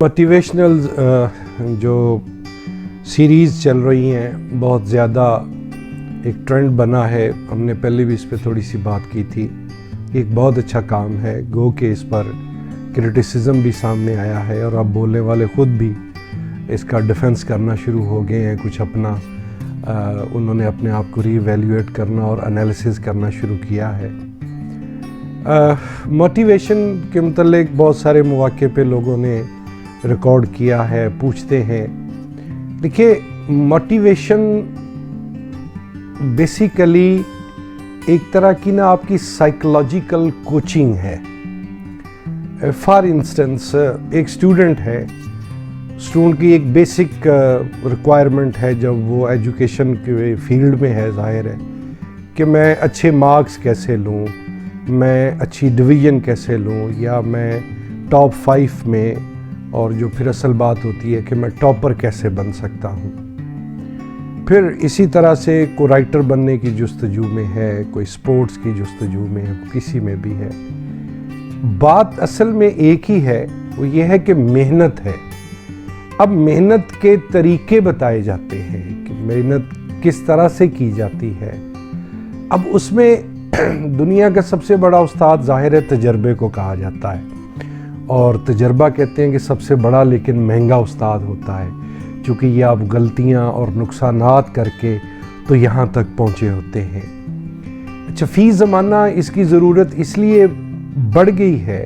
Motivational جو series چل رہی ہیں بہت زیادہ ایک ٹرینڈ بنا ہے. ہم نے پہلے بھی اس پہ تھوڑی سی بات کی تھی. ایک بہت اچھا کام ہے، گو کہ اس پر کرٹیسزم بھی سامنے آیا ہے اور اب بولنے والے خود بھی اس کا ڈیفنس کرنا شروع ہو گئے ہیں. کچھ اپنا انہوں نے اپنے آپ کو ری ایویلیویٹ کرنا اور انالیسز کرنا شروع کیا ہے. موٹیویشن کے متعلق بہت سارے مواقع پہ لوگوں نے ریکارڈ کیا ہے، پوچھتے ہیں. دیکھیے، موٹیویشن بیسیکلی ایک طرح کی نا آپ کی سائیکولوجیکل کوچنگ ہے. فار انسٹنس ایک اسٹوڈنٹ ہے، اسٹوڈنٹ کی ایک بیسک ریکوائرمنٹ ہے جب وہ ایجوکیشن کے فیلڈ میں ہے، ظاہر ہے کہ میں اچھے مارکس کیسے لوں، میں اچھی ڈویژن کیسے لوں، یا میں ٹاپ 5 میں، اور جو پھر اصل بات ہوتی ہے کہ میں ٹاپر کیسے بن سکتا ہوں. پھر اسی طرح سے کوئی رائٹر بننے کی جستجو میں ہے، کوئی سپورٹس کی جستجو میں ہے، کسی میں بھی ہے. بات اصل میں ایک ہی ہے، وہ یہ ہے کہ محنت ہے. اب محنت کے طریقے بتائے جاتے ہیں کہ محنت کس طرح سے کی جاتی ہے. اب اس میں دنیا کا سب سے بڑا استاد ظاہر ہے تجربے کو کہا جاتا ہے، اور تجربہ کہتے ہیں کہ سب سے بڑا لیکن مہنگا استاد ہوتا ہے، چونکہ یہ آپ غلطیاں اور نقصانات کر کے تو یہاں تک پہنچے ہوتے ہیں. اچھا، فی زمانہ اس کی ضرورت اس لیے بڑھ گئی ہے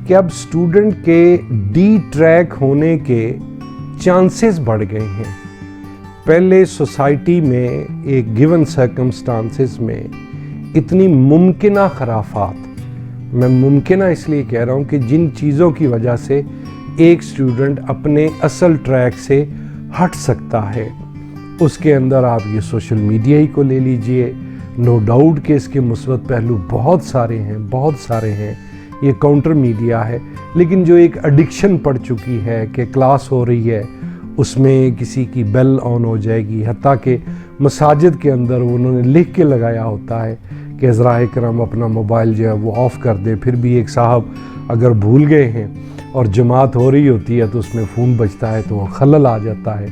کہ اب اسٹوڈنٹ کے ڈی ٹریک ہونے کے چانسز بڑھ گئے ہیں. پہلے سوسائٹی میں ایک گیون سرکمسٹانسز میں اتنی ممکنہ خرافات، میں ممکنہ اس لیے کہہ رہا ہوں کہ جن چیزوں کی وجہ سے ایک اسٹوڈنٹ اپنے اصل ٹریک سے ہٹ سکتا ہے، اس کے اندر آپ یہ سوشل میڈیا ہی کو لے لیجئے. نو ڈاؤٹ کہ اس کے مثبت پہلو بہت سارے ہیں. یہ کاؤنٹر میڈیا ہے، لیکن جو ایک ایڈکشن پڑ چکی ہے کہ کلاس ہو رہی ہے، اس میں کسی کی بیل آن ہو جائے گی، حتیٰ کہ مساجد کے اندر انہوں نے لکھ کے لگایا ہوتا ہے کہ حضرائے کرام اپنا موبائل جو ہے وہ آف کر دیں. پھر بھی ایک صاحب اگر بھول گئے ہیں اور جماعت ہو رہی ہوتی ہے تو اس میں فون بجتا ہے تو وہ خلل آ جاتا ہے.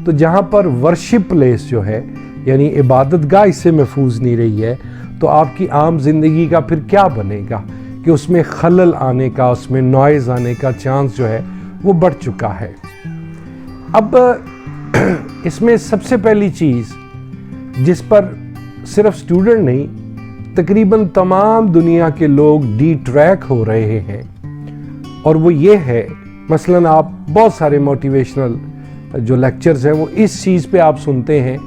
تو جہاں پر ورشپ پلیس جو ہے، یعنی عبادت گاہ اس سے محفوظ نہیں رہی ہے، تو آپ کی عام زندگی کا پھر کیا بنے گا کہ اس میں خلل آنے کا، اس میں نوائز آنے کا چانس جو ہے وہ بڑھ چکا ہے. اب اس میں سب سے پہلی چیز جس پر صرف اسٹوڈنٹ نہیں، تقریباً تمام دنیا کے لوگ ڈی ٹریک ہو رہے ہیں، اور وہ یہ ہے، مثلاً آپ بہت سارے موٹیویشنل جو لیکچرز ہیں وہ اس چیز پہ آپ سنتے ہیں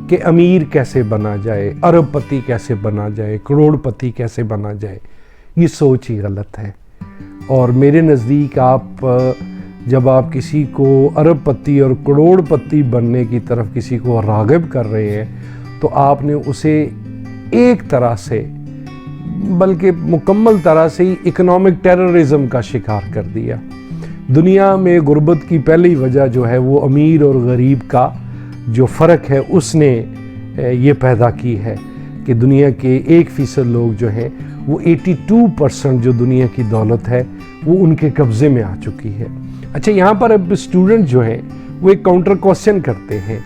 کہ امیر کیسے بنا جائے، ارب پتی کیسے بنا جائے، کروڑ پتی کیسے بنا جائے. یہ سوچ ہی غلط ہے. اور میرے نزدیک جب آپ کسی کو ارب پتی اور کروڑ پتی بننے کی طرف کسی کو راغب کر رہے ہیں، تو آپ نے اسے ایک طرح سے، بلکہ مکمل طرح سے ہی اکنامک ٹیررزم کا شکار کر دیا. دنیا میں غربت کی پہلی وجہ جو ہے وہ امیر اور غریب کا جو فرق ہے اس نے یہ پیدا کی ہے کہ دنیا کے 1% لوگ جو ہیں وہ 82% جو دنیا کی دولت ہے وہ ان کے قبضے میں آ چکی ہے. اچھا، یہاں پر اب اسٹوڈنٹ جو ہیں وہ ایک کاؤنٹر کوسچن کرتے ہیں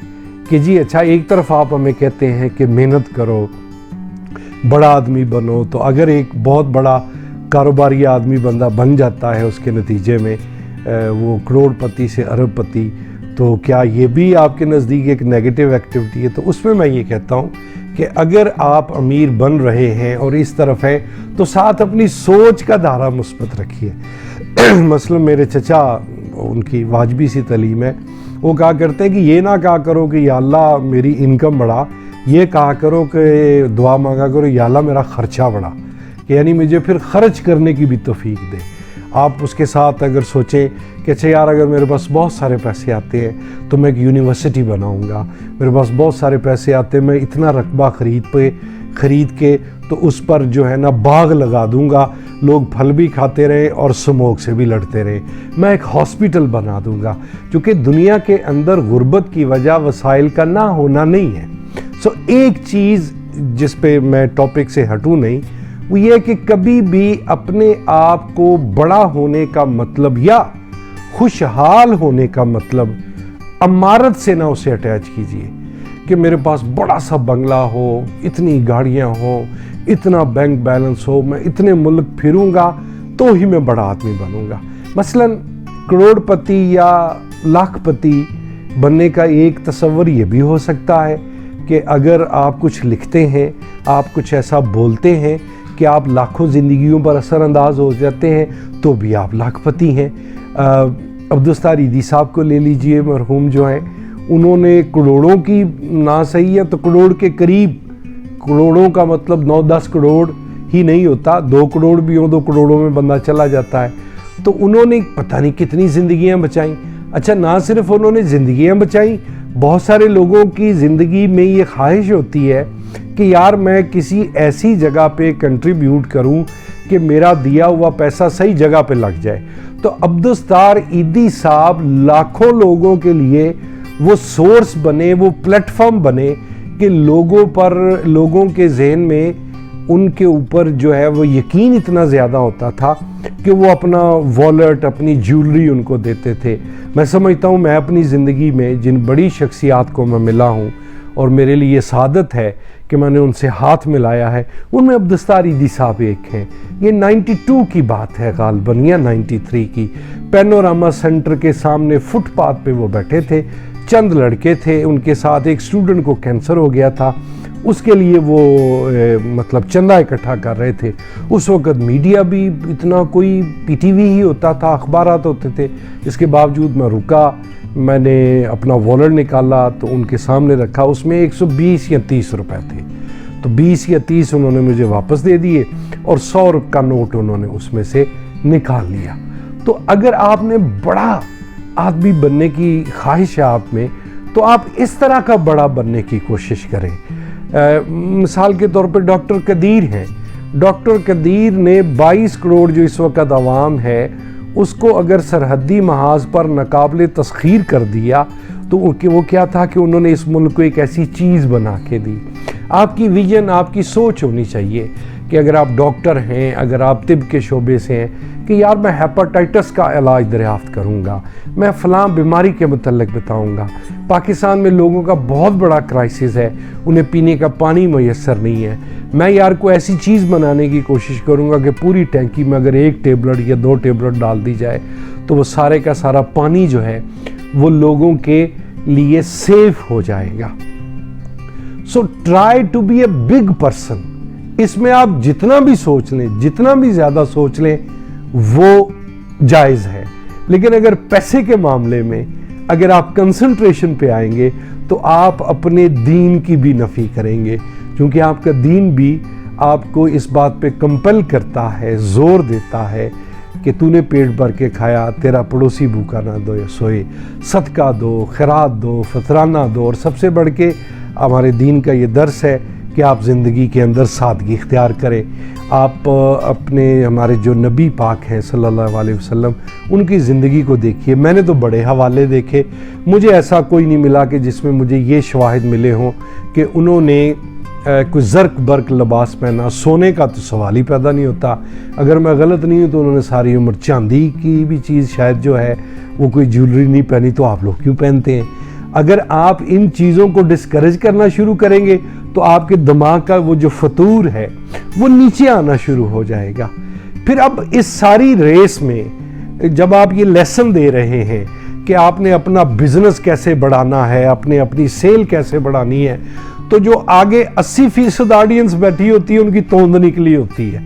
کہ جی اچھا، ایک طرف آپ ہمیں کہتے ہیں کہ محنت کرو، بڑا آدمی بنو، تو اگر ایک بہت بڑا کاروباری آدمی بندہ بن جاتا ہے اس کے نتیجے میں وہ کروڑ پتی سے ارب پتی، تو کیا یہ بھی آپ کے نزدیک ایک نیگیٹو ایکٹیویٹی ہے؟ تو اس میں یہ کہتا ہوں کہ اگر آپ امیر بن رہے ہیں اور اس طرف ہے تو ساتھ اپنی سوچ کا دائرہ مثبت رکھیے. مثلا میرے چچا، ان کی واجبی سی تعلیم ہے، وہ کہا کرتے ہیں کہ یہ نہ کہا کرو کہ یا اللہ میری انکم بڑھا، یہ کہا کرو کہ دعا مانگا کرو یا اللہ میرا خرچہ بڑھا، کہ یعنی مجھے پھر خرچ کرنے کی بھی توفیق دے. آپ اس کے ساتھ اگر سوچیں کہ اچھا یار، اگر میرے پاس بہت سارے پیسے آتے ہیں تو میں ایک یونیورسٹی بناؤں گا، میرے پاس بہت سارے پیسے آتے ہیں میں اتنا رقبہ خرید کے تو اس پر جو ہے نا باغ لگا دوں گا، لوگ پھل بھی کھاتے رہے اور سموگ سے بھی لڑتے رہے. میں ایک ہاسپٹل بنا دوں گا، کیونکہ دنیا کے اندر غربت کی وجہ وسائل کا نہ ہونا نہیں ہے. ایک چیز جس پہ میں ٹاپک سے ہٹوں نہیں، وہ یہ کہ کبھی بھی اپنے آپ کو بڑا ہونے کا مطلب یا خوشحال ہونے کا مطلب عمارت سے نہ اسے اٹیچ کیجئے کہ میرے پاس بڑا سا بنگلہ ہو، اتنی گاڑیاں ہوں، اتنا بینک بیلنس ہو، میں اتنے ملک پھروں گا تو ہی میں بڑا آدمی بنوں گا۔ مثلا کروڑ پتی یا لاکھ پتی بننے کا ایک تصور یہ بھی ہو سکتا ہے کہ اگر آپ کچھ لکھتے ہیں، آپ کچھ ایسا بولتے ہیں کہ آپ لاکھوں زندگیوں پر اثر انداز ہو جاتے ہیں تو بھی آپ لاکھ پتی ہیں۔ عبدالستار عیدی صاحب کو لے لیجئے، مرحوم جو ہیں، انہوں نے کروڑوں کی نہ صحیح ہے تو کروڑ کے قریب، کروڑوں کا مطلب 9-10 کروڑ ہی نہیں ہوتا، 2 کروڑ بھی ہوں 2 کروڑوں میں بندہ چلا جاتا ہے، تو انہوں نے پتہ نہیں کتنی زندگیاں بچائیں۔ اچھا، نہ صرف انہوں نے زندگیاں بچائیں، بہت سارے لوگوں کی زندگی میں یہ خواہش ہوتی ہے کہ یار میں کسی ایسی جگہ پہ کنٹریبیوٹ کروں کہ میرا دیا ہوا پیسہ صحیح جگہ پہ لگ جائے۔ تو عبدالستار عیدی صاحب لاکھوں لوگوں کے لیے وہ سورس بنے، وہ پلیٹ فارم بنے کہ لوگوں کے ذہن میں ان کے اوپر جو ہے وہ یقین اتنا زیادہ ہوتا تھا کہ وہ اپنا والٹ، اپنی جیولری ان کو دیتے تھے۔ میں سمجھتا ہوں میں اپنی زندگی میں جن بڑی شخصیات کو میں ملا ہوں اور میرے لیے سعادت ہے کہ میں نے ان سے ہاتھ ملایا ہے، ان میں عبدالستار عیدی صاحب ایک ہیں۔ یہ 92 کی بات ہے غالباً یا 93 کی، پینوراما سینٹر کے سامنے فٹ پاتھ پہ وہ بیٹھے تھے، چند لڑکے تھے، ان کے ساتھ ایک اسٹوڈنٹ کو کینسر ہو گیا تھا، اس کے لیے وہ مطلب چندہ اکٹھا کر رہے تھے۔ اس وقت میڈیا بھی اتنا کوئی پی ٹی وی ہی ہوتا تھا، اخبارات ہوتے تھے، اس کے باوجود میں رکا، میں نے اپنا والٹ نکالا تو ان کے سامنے رکھا، اس میں 120 یا 30 روپے تھے، تو 20 یا 30 انہوں نے مجھے واپس دے دیے اور 100 روپے کا نوٹ انہوں نے اس میں سے نکال لیا۔ تو اگر آپ نے بڑا آدمی بننے کی خواہش ہے آپ میں، تو آپ اس طرح کا بڑا بننے کی کوشش کریں۔ مثال کے طور پر ڈاکٹر قدیر ہیں، ڈاکٹر قدیر نے 22 کروڑ جو اس وقت عوام ہے اس کو اگر سرحدی محاذ پر ناقابل تسخیر کر دیا تو وہ کیا تھا کہ انہوں نے اس ملک کو ایک ایسی چیز بنا کے دی۔ آپ کی ویژن، آپ کی سوچ ہونی چاہیے کہ اگر آپ ڈاکٹر ہیں، اگر آپ طب کے شعبے سے ہیں کہ یار میں ہیپاٹائٹس کا علاج دریافت کروں گا، میں فلاں بیماری کے متعلق بتاؤں گا۔ پاکستان میں لوگوں کا بہت بڑا کرائسس ہے، انہیں پینے کا پانی میسر نہیں ہے، میں یار کو ایسی چیز بنانے کی کوشش کروں گا کہ پوری ٹینکی میں اگر 1 ٹیبلٹ یا 2 ٹیبلٹ ڈال دی جائے تو وہ سارے کا سارا پانی جو ہے وہ لوگوں کے لیے سیف ہو جائے گا۔ So try to be a big person. اس میں آپ جتنا بھی سوچ لیں، جتنا بھی زیادہ سوچ لیں وہ جائز ہے، لیکن اگر پیسے کے معاملے میں اگر آپ کنسنٹریشن پہ آئیں گے تو آپ اپنے دین کی بھی نفی کریں گے، کیونکہ آپ کا دین بھی آپ کو اس بات پہ کمپل کرتا ہے، زور دیتا ہے کہ تو نے پیٹ بھر کے کھایا، تیرا پڑوسی بھوکا نہ دو یا سوئے، صدقہ دو، خیرات دو، فطرانہ دو، اور سب سے بڑھ کے ہمارے دین کا یہ درس ہے کہ آپ زندگی کے اندر سادگی اختیار کریں۔ آپ اپنے ہمارے جو نبی پاک ہیں صلی اللہ علیہ وسلم، ان کی زندگی کو دیکھیے۔ میں نے تو بڑے حوالے دیکھے، مجھے ایسا کوئی نہیں ملا کہ جس میں مجھے یہ شواہد ملے ہوں کہ انہوں نے کوئی زرق برق لباس پہنا۔ سونے کا تو سوال ہی پیدا نہیں ہوتا، اگر میں غلط نہیں ہوں تو انہوں نے ساری عمر چاندی کی بھی چیز شاید جو ہے وہ کوئی جیولری نہیں پہنی، تو آپ لوگ کیوں پہنتے ہیں؟ اگر آپ ان چیزوں کو ڈسکریج کرنا شروع کریں گے تو آپ کے دماغ کا وہ جو فطور ہے وہ نیچے آنا شروع ہو جائے گا۔ پھر اب اس ساری ریس میں جب آپ یہ لیسن دے رہے ہیں کہ آپ نے اپنا بزنس کیسے بڑھانا ہے، اپنی سیل کیسے بڑھانی ہے، تو جو آگے 80% آڈینس بیٹھی ہوتی ہے ان کی توند نکلی ہوتی ہے،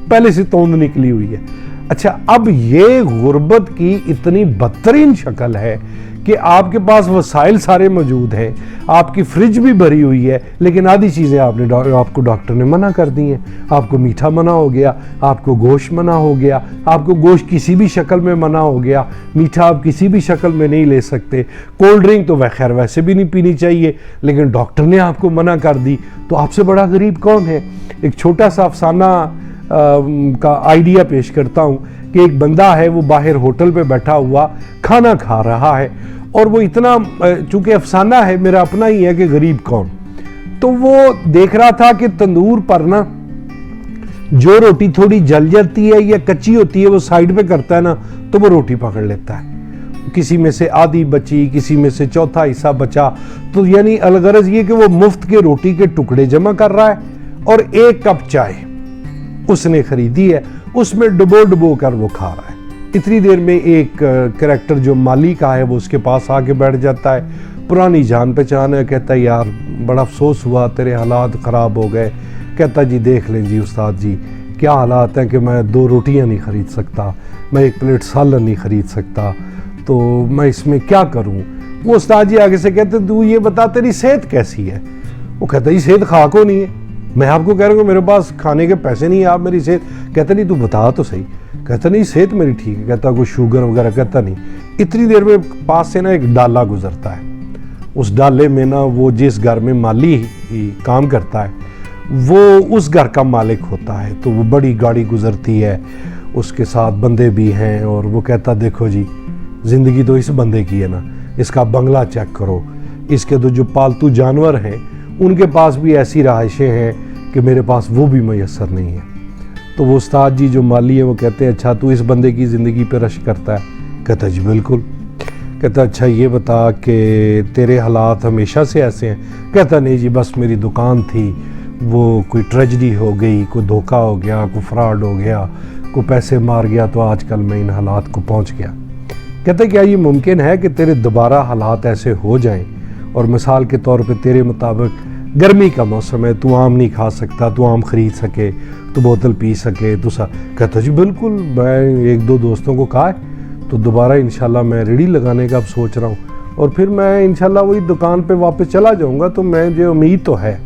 پہلے سے توند نکلی ہوئی ہے۔ اچھا، اب یہ غربت کی اتنی بدترین شکل ہے کہ آپ کے پاس وسائل سارے موجود ہیں، آپ کی فریج بھی بھری ہوئی ہے، لیکن آدھی چیزیں آپ کو ڈاکٹر نے منع کر دی ہیں۔ آپ کو میٹھا منع ہو گیا، آپ کو گوشت منع ہو گیا، آپ کو گوشت کسی بھی شکل میں منع ہو گیا، میٹھا آپ کسی بھی شکل میں نہیں لے سکتے، کولڈ ڈرنک تو خیر ویسے بھی نہیں پینی چاہیے، لیکن ڈاکٹر نے آپ کو منع کر دی، تو آپ سے بڑا غریب کون ہے؟ ایک چھوٹا سا افسانہ کا آئیڈیا پیش کرتا ہوں کہ ایک بندہ ہے، وہ باہر ہوٹل پہ بیٹھا ہوا کھانا کھا رہا ہے، اور وہ اتنا، چونکہ افسانہ ہے میرا اپنا ہی ہے کہ غریب کون، تو وہ دیکھ رہا تھا کہ تندور پر نا جو روٹی تھوڑی جل جاتی ہے یا کچی ہوتی ہے وہ سائیڈ پہ کرتا ہے نا تو وہ روٹی پکڑ لیتا ہے، کسی میں سے آدھی بچی، کسی میں سے چوتھا حصہ بچا، تو یعنی الغرض یہ کہ وہ مفت کے روٹی کے ٹکڑے جمع کر رہا ہے اور ایک کپ چائے اس نے خریدی ہے، اس میں ڈبو ڈبو کر وہ کھا رہا ہے۔ اتنی دیر میں ایک کریکٹر جو مالی کا ہے وہ اس کے پاس آ کے بیٹھ جاتا ہے، پرانی جان پہچان ہے، کہتا ہے یار بڑا افسوس ہوا، تیرے حالات خراب ہو گئے۔ کہتا جی دیکھ لیں جی استاد جی کیا حالات ہیں کہ میں 2 روٹیاں نہیں خرید سکتا، میں 1 پلیٹ سالن نہیں خرید سکتا، تو میں اس میں کیا کروں؟ وہ استاد جی آگے سے کہتے تو یہ بتا تیری صحت کیسی ہے؟ وہ کہتا جی صحت خاک ہو نہیں ہے، میں آپ کو کہہ رہا ہوں کہ میرے پاس کھانے کے پیسے نہیں ہیں، آپ میری صحت، کہتا نہیں تو بتا تو صحیح، کہتا نہیں صحت میری ٹھیک ہے، کہتا کوئی شوگر وغیرہ، کہتا نہیں۔ اتنی دیر میں پاس سے نا ایک ڈالا گزرتا ہے، اس ڈالے میں نا وہ جس گھر میں مالی کام کرتا ہے وہ اس گھر کا مالک ہوتا ہے، تو وہ بڑی گاڑی گزرتی ہے، اس کے ساتھ بندے بھی ہیں، اور وہ کہتا دیکھو جی زندگی تو اس بندے کی ہے نا، اس کا بنگلہ چیک کرو، اس کے تو جو پالتو جانور ہیں ان کے پاس بھی ایسی رہائشیں ہیں کہ میرے پاس وہ بھی میسر نہیں ہے۔ تو وہ استاد جی جو مالی ہیں وہ کہتے ہیں اچھا تو اس بندے کی زندگی پہ رشک کرتا ہے؟ کہتا جی بالکل۔ کہتا اچھا یہ بتا کہ تیرے حالات ہمیشہ سے ایسے ہیں؟ کہتا نہیں جی بس میری دکان تھی، وہ کوئی ٹریجڈی ہو گئی، کوئی دھوکہ ہو گیا، کوئی فراڈ ہو گیا، کوئی پیسے مار گیا، تو آج کل میں ان حالات کو پہنچ گیا۔ کہتا کیا یہ ممکن ہے کہ تیرے دوبارہ حالات ایسے ہو جائیں، اور مثال کے طور پہ تیرے مطابق گرمی کا موسم ہے، تو آم نہیں کھا سکتا، تو آم خرید سکے، تو بوتل پی سکے، تو کہتا جی بالکل، میں 1-2 دوستوں کو کہا ہے تو دوبارہ انشاءاللہ میں ریڑھی لگانے کا اب سوچ رہا ہوں، اور پھر میں انشاءاللہ وہی دکان پہ واپس چلا جاؤں گا، تو میں جو امید تو ہے۔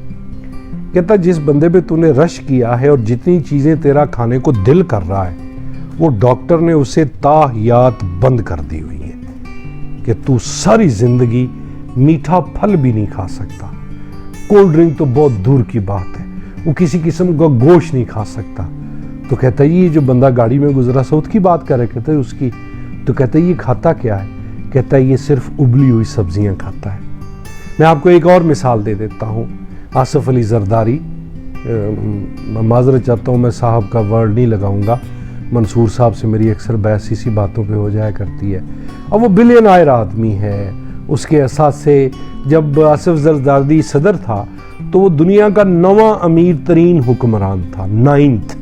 کہتا جس بندے پہ تو نے رش کیا ہے اور جتنی چیزیں تیرا کھانے کو دل کر رہا ہے وہ ڈاکٹر نے اسے تاحیات بند کر دی ہوئی ہیں کہ تو ساری زندگی میٹھا پھل بھی نہیں کھا سکتا، کولڈ ڈرنک تو بہت دور کی بات ہے، وہ کسی قسم کا گوشت نہیں کھا سکتا۔ تو کہتا ہے یہ جو بندہ گاڑی میں گزرا سعود کی بات کر رہے، کہتا ہے اس کی، تو کہتا ہے یہ کھاتا کیا ہے؟ کہتا ہے یہ صرف ابلی ہوئی سبزیاں کھاتا ہے۔ میں آپ کو ایک اور مثال دے دیتا ہوں، آصف علی زرداری، معذرت چاہتا ہوں میں صاحب کا ورڈ نہیں لگاؤں گا، منصور صاحب سے میری اکثر بحث اسی باتوں پہ ہو جایا کرتی ہے، اب وہ بلین آئر آدمی ہے، اس کے احساس سے جب آصف زرداری صدر تھا تو وہ دنیا کا 9واں امیر ترین حکمران تھا، 9th۔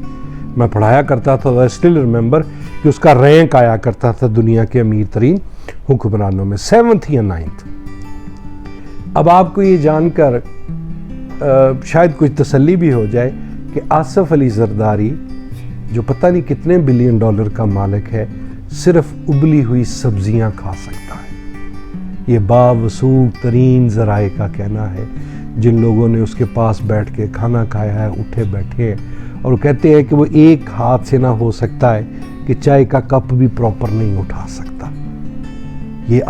میں پڑھایا کرتا تھا، I still remember کہ اس کا رینک آیا کرتا تھا دنیا کے امیر ترین حکمرانوں میں 7th یا 9th۔ اب آپ کو یہ جان کر شاید کچھ تسلی بھی ہو جائے کہ آصف علی زرداری جو پتہ نہیں کتنے بلین ڈالر کا مالک ہے، صرف ابلی ہوئی سبزیاں کھا سکتا ہے۔ یہ باوسوق ترین ذرائع کا کہنا ہے، جن لوگوں نے اس کے پاس بیٹھ کے کھانا کھایا ہے، اٹھے بیٹھے ہیں، اور وہ کہتے ہیں کہ وہ ایک ہاتھ سے نہ ہو سکتا ہے کہ چائے کا کپ بھی پراپر نہیں اٹھا سکتا۔ یہ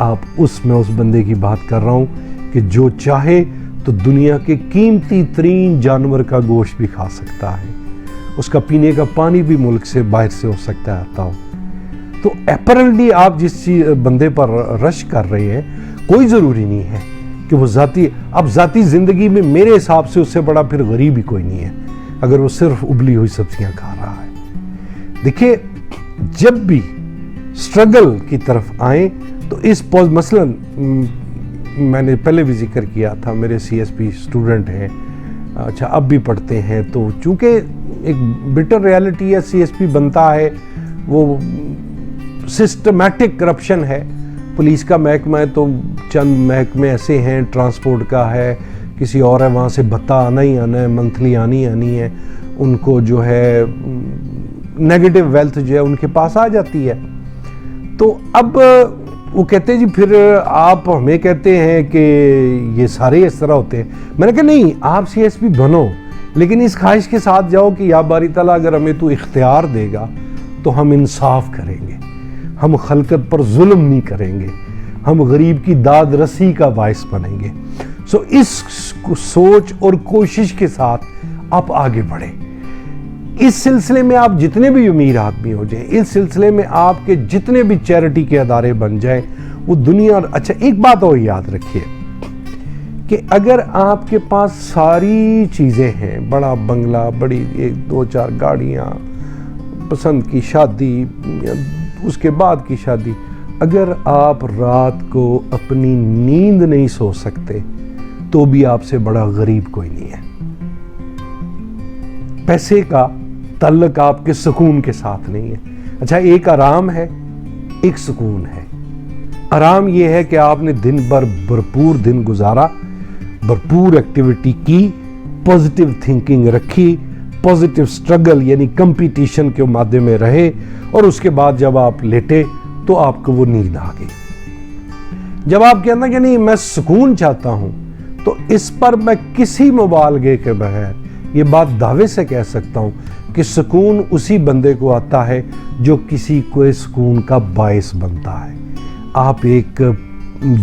میں اس بندے کی بات کر رہا ہوں کہ جو چاہے تو دنیا کے قیمتی ترین جانور کا گوشت بھی کھا سکتا ہے، اس کا پینے کا پانی بھی ملک سے باہر سے ہو سکتا ہے آتا ہو۔ تو اپیرنٹلی آپ جس بندے پر رش کر رہے ہیں، کوئی ضروری نہیں ہے کہ وہ ذاتی زندگی میں میرے حساب سے اس سے بڑا پھر غریب ہی کوئی نہیں ہے اگر وہ صرف ابلی ہوئی سبزیاں کھا رہا ہے۔ دیکھیں جب بھی سٹرگل کی طرف آئیں تو مثلا میں نے پہلے بھی ذکر کیا تھا، میرے سی ایس پی سٹوڈنٹ ہیں، اچھا اب بھی پڑھتے ہیں، تو چونکہ ایک بٹر ریالٹی ہے، سی ایس پی بنتا ہے، وہ سسٹمیٹک کرپشن ہے، پولیس کا محکمہ ہے تو چند محکمے ایسے ہیں، ٹرانسپورٹ کا ہے، کسی اور ہے، وہاں سے بھتہ آنا ہی آنا ہے، منتھلی آنی ہے، ان کو جو ہے نیگیٹو ویلتھ جو ہے ان کے پاس آ جاتی ہے۔ تو اب وہ کہتے ہیں جی پھر آپ ہمیں کہتے ہیں کہ یہ سارے اس طرح ہوتے ہیں۔ میں نے کہا نہیں، آپ سی ایس پی بنو، لیکن اس خواہش کے ساتھ جاؤ کہ یا باری تعالیٰ اگر ہمیں تو اختیار دے گا تو ہم انصاف کریں گے، ہم خلقت پر ظلم نہیں کریں گے، ہم غریب کی داد رسی کا باعث بنیں گے۔ اس سوچ اور کوشش کے ساتھ آپ آگے بڑھیں۔ اس سلسلے میں آپ جتنے بھی امیر آدمی ہو جائیں، اس سلسلے میں آپ کے جتنے بھی چیریٹی کے ادارے بن جائیں، وہ دنیا۔ اچھا ایک بات اور یاد رکھیے کہ اگر آپ کے پاس ساری چیزیں ہیں، بڑا بنگلہ، بڑی 1-2-4 گاڑیاں، پسند کی شادی، اس کے بعد کی شادی، اگر آپ رات کو اپنی نیند نہیں سو سکتے تو بھی آپ سے بڑا غریب کوئی نہیں ہے۔ پیسے کا تعلق آپ کے سکون کے ساتھ نہیں ہے۔ اچھا، ایک آرام ہے، ایک سکون ہے۔ آرام یہ ہے کہ آپ نے دن بھر بھرپور دن گزارا، بھرپور ایکٹیویٹی کی، پازیٹیو تھنکنگ رکھی، پازیٹیو سٹرگل یعنی کمپٹیشن کے مادے میں رہے، اور اس کے بعد جب آپ لیٹے تو آپ کو وہ نیند آ گئی۔ جب آپ کہنا کہ نہیں میں سکون چاہتا ہوں، تو اس پر میں کسی مبالغے کے بغیر یہ بات دعوے سے کہہ سکتا ہوں کہ سکون اسی بندے کو آتا ہے جو کسی کو سکون کا باعث بنتا ہے۔ آپ ایک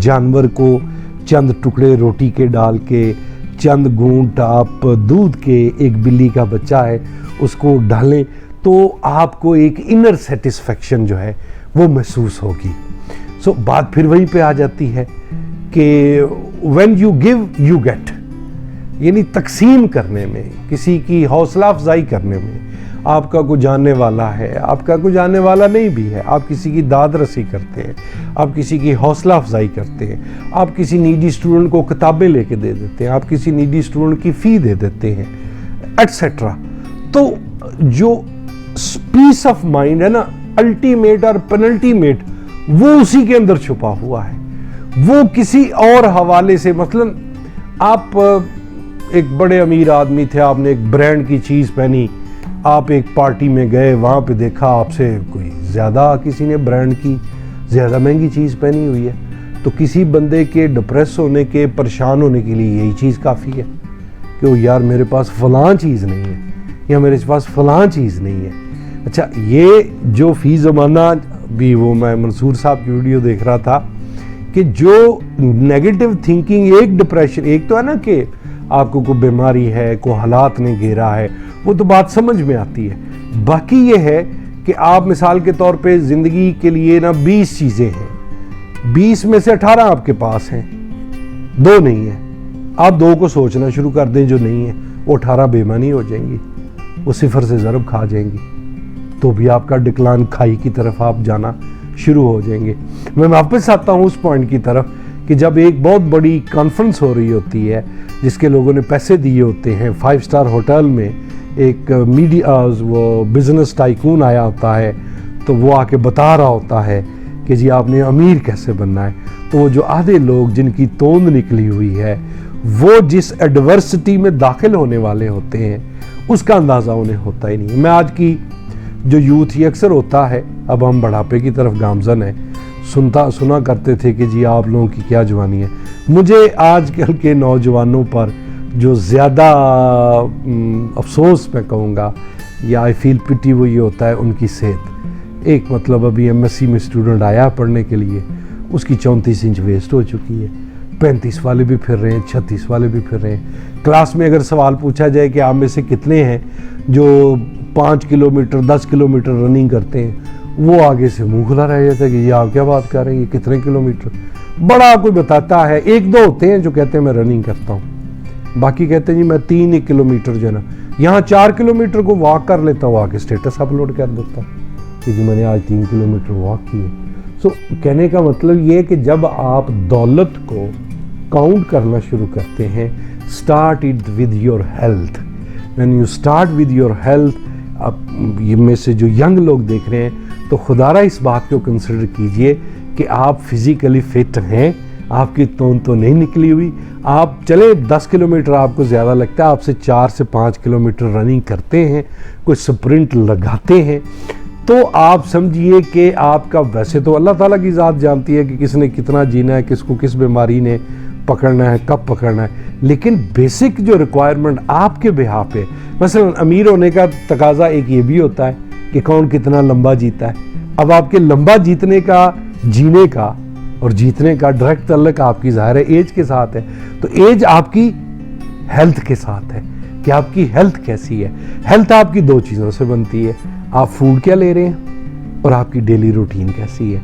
جانور کو چند ٹکڑے روٹی کے ڈال کے، چند گھونٹ آپ دودھ کے، ایک بلی کا بچہ ہے اس کو ڈالیں تو آپ کو ایک انر سیٹسفیکشن جو ہے وہ محسوس ہوگی۔ سو بات پھر وہیں پہ آ جاتی ہے کہ when you give you get، یعنی تقسیم کرنے میں، کسی کی حوصلہ افزائی کرنے میں، آپ کا کوئی جاننے والا ہے، آپ کا کوئی جاننے والا نہیں بھی ہے، آپ کسی کی داد رسی کرتے ہیں، آپ کسی کی حوصلہ افزائی کرتے ہیں، آپ کسی نیڈی اسٹوڈنٹ کو کتابیں لے کے دے دیتے ہیں، آپ کسی نیڈی اسٹوڈنٹ کی فی دے دیتے ہیں ایٹسیٹرا، تو جو پیس آف مائنڈ ہے نا، الٹیمیٹ اور پینلٹیمیٹ، وہ اسی کے اندر چھپا ہوا ہے۔ وہ کسی اور حوالے سے، مثلا آپ ایک بڑے امیر آدمی تھے، آپ نے ایک برانڈ کی چیز پہنی، آپ ایک پارٹی میں گئے، وہاں پہ دیکھا آپ سے کوئی زیادہ کسی نے برانڈ کی زیادہ مہنگی چیز پہنی ہوئی ہے، تو کسی بندے کے ڈپریس ہونے کے، پریشان ہونے کے لیے یہی چیز کافی ہے کہ وہ یار میرے پاس فلاں چیز نہیں ہے، یا میرے پاس فلاں چیز نہیں ہے۔ اچھا، یہ جو فی زمانہ بھی، وہ میں منصور صاحب کی ویڈیو دیکھ رہا تھا کہ جو نیگیٹو تھنکنگ، ایک ڈپریشن، ایک تو ہے نا کہ آپ کو کوئی بیماری ہے، کوئی حالات نے گھیرا ہے، وہ تو بات سمجھ میں آتی ہے۔ باقی یہ ہے کہ آپ مثال کے طور پہ زندگی کے لیے نا 20 چیزیں ہیں، 20 میں سے 18 آپ کے پاس ہیں، 2 نہیں ہیں، آپ 2 کو سوچنا شروع کر دیں جو نہیں ہیں، وہ 18 بے معنی ہو جائیں گی، وہ صفر سے ضرب کھا جائیں گی، تو بھی آپ کا ڈکلان کھائی کی طرف آپ جانا شروع ہو جائیں گے۔ میں واپس آتا ہوں اس پوائنٹ کی طرف کہ جب ایک بہت بڑی کانفرنس ہو رہی ہوتی ہے جس کے لوگوں نے پیسے دیے ہوتے ہیں، 5 اسٹار ہوٹل میں ایک میڈیا وہ بزنس ٹائکون آیا ہوتا ہے، تو وہ آ کے بتا رہا ہوتا ہے کہ جی آپ نے امیر کیسے بننا ہے، تو وہ جو آدھے لوگ جن کی توند نکلی ہوئی ہے، وہ جس ایڈورسٹی میں داخل ہونے والے ہوتے ہیں اس کا اندازہ انہیں ہوتا ہی نہیں۔ میں آج کی جو یوتھ یہ اکثر ہوتا ہے، اب ہم بڑھاپے کی طرف گامزن ہیں، سنا کرتے تھے کہ جی آپ لوگوں کی کیا جوانی ہے۔ مجھے آج کل کے نوجوانوں پر جو زیادہ افسوس میں کہوں گا یا آئی فیل پٹی، وہ یہ ہوتا ہے ان کی صحت۔ ایک مطلب ابھی ایم ایس سی میں اسٹوڈنٹ آیا پڑھنے کے لیے، اس کی 34 انچ ویسٹ ہو چکی ہے، 35 والے بھی پھر رہے ہیں، 36 والے بھی پھر رہے ہیں۔ کلاس میں اگر سوال پوچھا جائے کہ آپ میں سے کتنے ہیں جو 5 کلومیٹر 10 کلومیٹر رننگ کرتے ہیں، وہ آگے سے منہ کھلا رہ جاتا ہے کہ یہ آپ کیا بات کر رہے ہیں، یہ کتنے کلومیٹر؟ بڑا کوئی بتاتا ہے، 1-2 ہوتے ہیں جو کہتے ہیں میں رننگ کرتا ہوں، باقی کہتے ہیں جی میں 3 کلومیٹر جو ہے نا، یہاں 4 کلومیٹر کو واک کر لیتا ہوں، آگے سٹیٹس اپلوڈ کر دیتا ہوں کہ جی میں نے آج 3 کلومیٹر واک کیے۔ سو کہنے کا مطلب یہ ہے کہ جب آپ دولت کو کاؤنٹ کرنا شروع کرتے ہیں، start it with your health. when you start with your health، اب یہ میں سے جو ینگ لوگ دیکھ رہے ہیں تو خدا را اس بات کو کنسیڈر کیجئے کہ آپ فزیکلی فٹ ہیں، آپ کی توند تو نہیں نکلی ہوئی، آپ چلے 10 کلومیٹر آپ کو زیادہ لگتا ہے، آپ سے 4 سے 5 کلومیٹر رننگ کرتے ہیں، کوئی سپرنٹ لگاتے ہیں، تو آپ سمجھیے کہ آپ کا، ویسے تو اللہ تعالیٰ کی ذات جانتی ہے کہ کس نے کتنا جینا ہے، کس کو کس بیماری نے پکڑنا ہے، کب پکڑنا ہے، لیکن بیسک جو ریکوائرمنٹ آپ کے بہاف پہ، مثلا امیر ہونے کا تقاضا ایک یہ بھی ہوتا ہے کہ کون کتنا لمبا جیتا ہے۔ اب آپ کے لمبا جیتنے کا، جینے کا اور جیتنے کا ڈائریکٹ تعلق آپ کی ظاہر ہے ایج کے ساتھ ہے، تو ایج آپ کی ہیلتھ کے ساتھ ہے کہ آپ کی ہیلتھ کیسی ہے۔ ہیلتھ آپ کی 2 چیزوں سے بنتی ہے، آپ فوڈ کیا لے رہے ہیں اور آپ کی ڈیلی روٹین کیسی ہے۔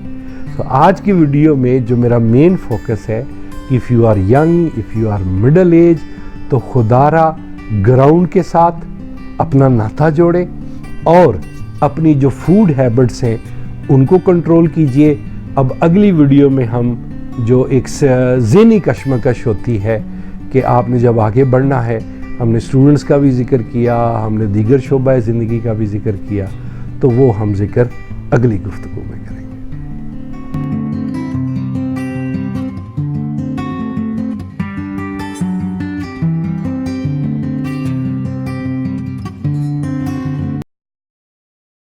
تو آج کی ویڈیو میں جو میرا مین فوکس ہے، if you are young, if you are middle age، تو خدا را گراؤنڈ کے ساتھ اپنا ناتا جوڑے اور اپنی جو فوڈ ہیبٹس ہیں ان کو کنٹرول کیجئے، اب اگلی ویڈیو میں ہم جو ایک ذہنی کشمکش ہوتی ہے کہ آپ نے جب آگے بڑھنا ہے، ہم نے اسٹوڈنٹس کا بھی ذکر کیا، ہم نے دیگر شعبہ زندگی کا بھی ذکر کیا، تو وہ ہم ذکر اگلی گفتگو میں کریں۔